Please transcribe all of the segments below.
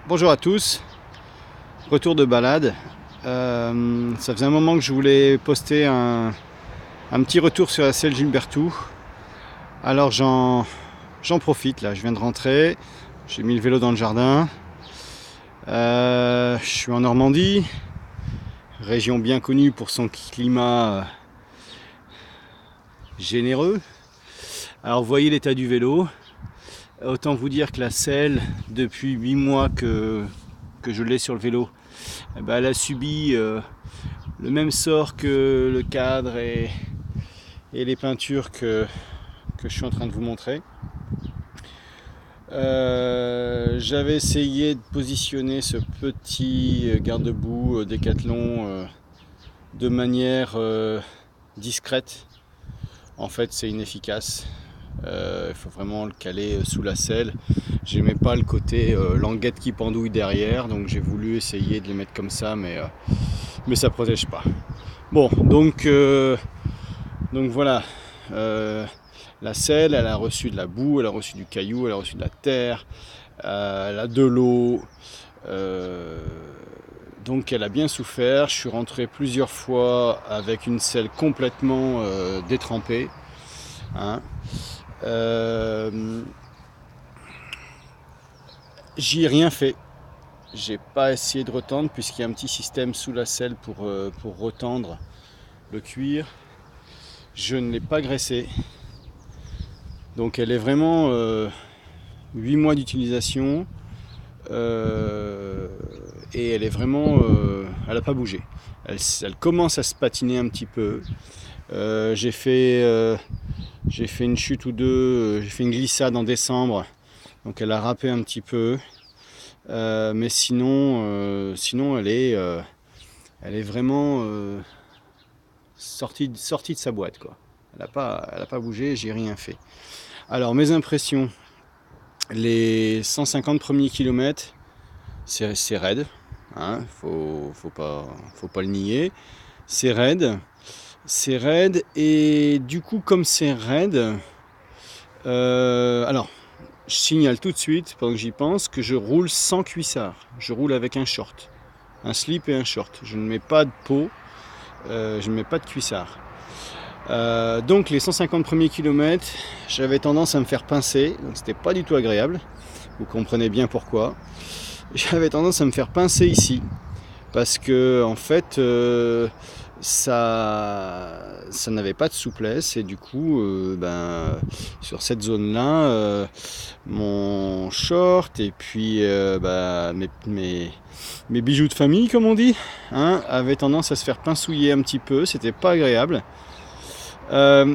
Bonjour à tous, retour de balade. Ça faisait un moment que je voulais poster un petit retour sur la selle Gilbertou. Alors j'en profite là, je viens de rentrer, j'ai mis le vélo dans le jardin. Je suis en Normandie, région bien connue pour son climat généreux. Alors vous voyez l'état du vélo. Autant vous dire que la selle, depuis 8 mois que je l'ai sur le vélo, elle a subi le même sort que le cadre et les peintures que je suis en train de vous montrer. J'avais essayé de positionner ce petit garde-boue Décathlon de manière discrète. En fait, c'est inefficace. Il faut vraiment le caler sous la selle. J'aimais pas le côté languette qui pendouille derrière, donc j'ai voulu essayer de les mettre comme ça, mais ça protège pas. Bon, donc voilà. La selle, elle a reçu de la boue, elle a reçu du caillou, elle a reçu de la terre, elle a de l'eau. Donc elle a bien souffert. Je suis rentré plusieurs fois avec une selle complètement détrempée. Hein. J'y ai rien fait. J'ai pas essayé de retendre puisqu'il y a un petit système sous la selle pour retendre le cuir. Je ne l'ai pas graissé. Donc elle est vraiment 8 mois d'utilisation et elle est vraiment elle n'a pas bougé. Elle commence à se patiner un petit peu. J'ai fait une chute ou deux, j'ai fait une glissade en décembre, donc elle a râpé un petit peu. Mais sinon elle est vraiment sortie de sa boîte, quoi. Elle n'a pas bougé, j'ai rien fait. Alors mes impressions, les 150 premiers kilomètres, c'est raide, hein, faut pas le nier. C'est raide, et du coup comme c'est raide, alors je signale tout de suite, pendant que j'y pense, que je roule sans cuissard. Je roule avec un short, un slip et un short. Je ne mets pas de peau, je ne mets pas de cuissard. Donc les 150 premiers kilomètres, j'avais tendance à me faire pincer, donc c'était pas du tout agréable. Vous comprenez bien pourquoi. J'avais tendance à me faire pincer ici, parce que en fait ça n'avait pas de souplesse, et du coup sur cette zone là mon short et puis mes bijoux de famille, comme on dit, hein, avaient tendance à se faire pincouiller un petit peu. C'était pas agréable.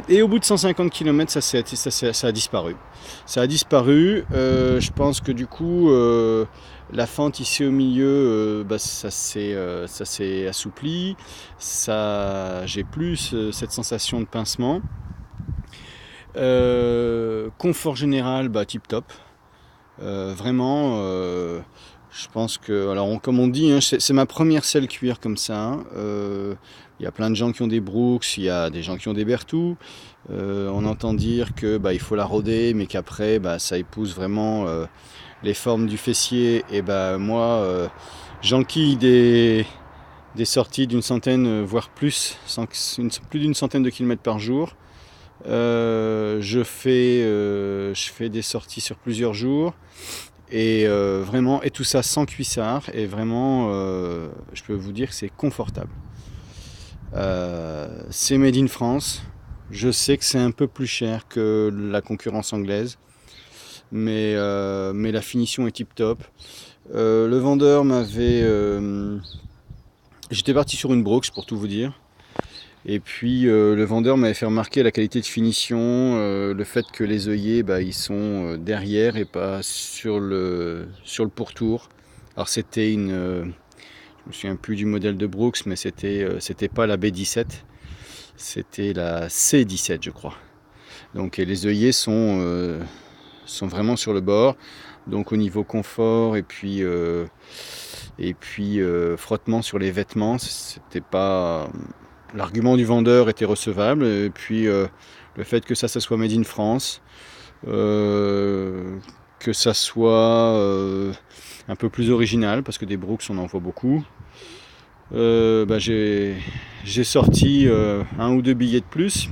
Et au bout de 150 km, ça a disparu. Ça a disparu. Je pense que du coup, la fente ici au milieu, ça s'est assoupli. J'ai plus cette sensation de pincement. Confort général, tip top. Vraiment, je pense que, alors comme on dit, hein, c'est ma première selle cuir comme ça. Il y a plein de gens qui ont des Brooks, il y a des gens qui ont des Berthoud. On entend dire que il faut la roder, mais qu'après ça épouse vraiment les formes du fessier. Et moi, j'enquille des sorties d'une centaine, voire plus, plus d'une centaine de kilomètres par jour. Je fais des sorties sur plusieurs jours. Et vraiment, et tout ça sans cuissard, et vraiment, je peux vous dire que c'est confortable. C'est made in France. Je sais que c'est un peu plus cher que la concurrence anglaise, mais la finition est tip top. Le vendeur j'étais parti sur une Brooks pour tout vous dire. Et puis le vendeur m'avait fait remarquer la qualité de finition, le fait que les œillets ils sont derrière et pas sur le pourtour. Alors c'était je me souviens plus du modèle de Brooks, mais c'était pas la B17, c'était la C17 je crois. Donc et les œillets sont vraiment sur le bord. Donc au niveau confort et puis frottement sur les vêtements, c'était pas... L'argument du vendeur était recevable, et puis le fait que ça soit made in France, que ça soit un peu plus original, parce que des Brooks on en voit beaucoup. J'ai sorti un ou deux billets de plus,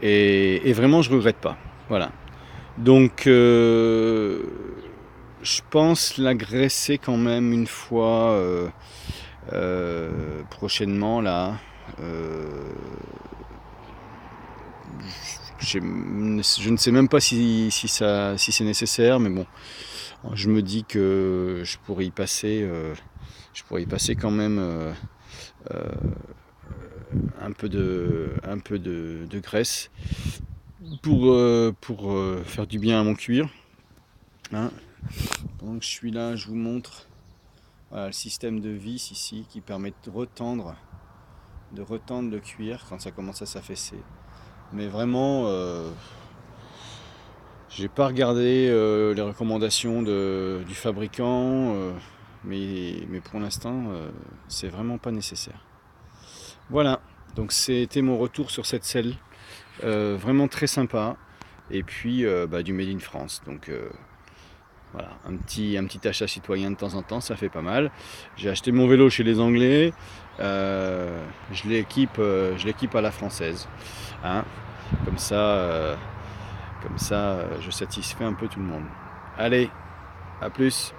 et vraiment je regrette pas. Voilà. Donc je pense l'agresser quand même une fois prochainement là. Je ne sais même pas si c'est nécessaire, mais bon, je me dis que je pourrais y passer quand même un peu de graisse pour faire du bien à mon cuir. Hein. Pendant que je suis là, je vous montre voilà, le système de vis ici qui permet de retendre le cuir quand ça commence à s'affaisser. Mais vraiment, j'ai pas regardé les recommandations du fabricant, mais pour l'instant, c'est vraiment pas nécessaire. Voilà, donc c'était mon retour sur cette selle, vraiment très sympa, et puis du Made in France. Donc voilà, un petit achat citoyen de temps en temps, ça fait pas mal. J'ai acheté mon vélo chez les Anglais, je l'équipe à la française. Hein. Comme ça, je satisfais un peu tout le monde. Allez, à plus.